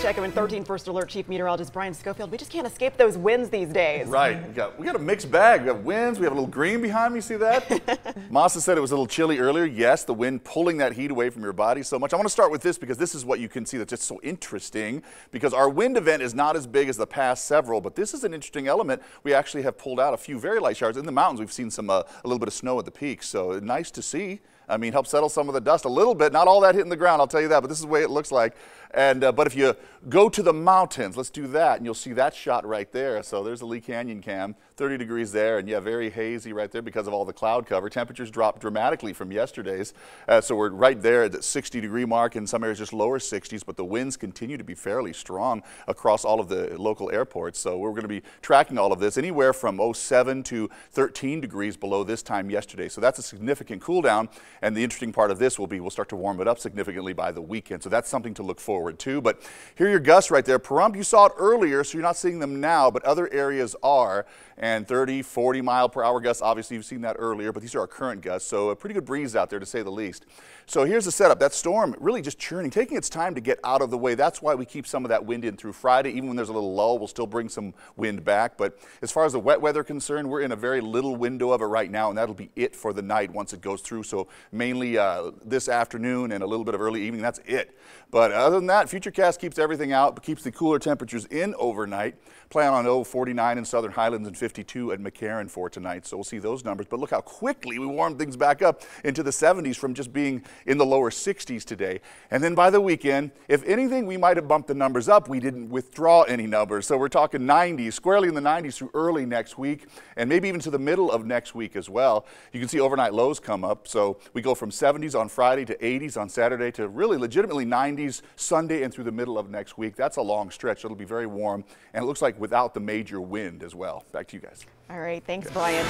check in 13 First Alert Chief Meteorologist Brian Schofield. We just can't escape those winds these days. Right. We got a mixed bag. We have winds. We have a little green behind me. See that? Masa said it was a little chilly earlier. Yes, the wind pulling that heat away from your body so much. I want to start with this because this is what you can see that's just so interesting, because our wind event is not as big as the past several, but this is an interesting element. We actually have pulled out a few very light showers. In the mountains, we've seen some a little bit of snow at the peaks, so nice to see. I mean, help settle some of the dust a little bit. Not all that hitting the ground, I'll tell you that, but this is the way it looks like. And but if you go to the mountains, let's do that, and you'll see that shot right there. So there's the Lee Canyon cam, 30 degrees there, and yeah, very hazy right there because of all the cloud cover. Temperatures dropped dramatically from yesterday's, so we're right there at the 60-degree mark, in some areas just lower 60s, but the winds continue to be fairly strong across all of the local airports. So we're going to be tracking all of this anywhere from 07 to 13 degrees below this time yesterday. So that's a significant cool down. And the interesting part of this will be we'll start to warm it up significantly by the weekend. So that's something to look forward to. But here are your gusts right there. Pahrump, you saw it earlier, so you're not seeing them now, but other areas are. And 30, 40 mile per hour gusts, obviously you've seen that earlier, but these are our current gusts. So a pretty good breeze out there to say the least. So here's the setup. That storm really just churning, taking its time to get out of the way. That's why we keep some of that wind in through Friday. Even when there's a little lull, we'll still bring some wind back. But as far as the wet weather concerned, we're in a very little window of it right now, and that'll be it for the night once it goes through. So mainly this afternoon and a little bit of early evening, that's it. But other than that, Futurecast keeps everything out, but keeps the cooler temperatures in overnight. Plan on 49 in Southern Highlands and 52 at McCarran for tonight. So we'll see those numbers. But look how quickly we warmed things back up into the 70s from just being in the lower 60s today. And then by the weekend, if anything, we might have bumped the numbers up. We didn't withdraw any numbers. So we're talking 90s, squarely in the 90s through early next week, and maybe even to the middle of next week as well. You can see overnight lows come up. So we go from 70s on Friday to 80s on Saturday to really legitimately 90s Sunday and through the middle of next week. That's a long stretch. It'll be very warm, and it looks like without the major wind as well. Back to you guys. All right. Thanks, Brian.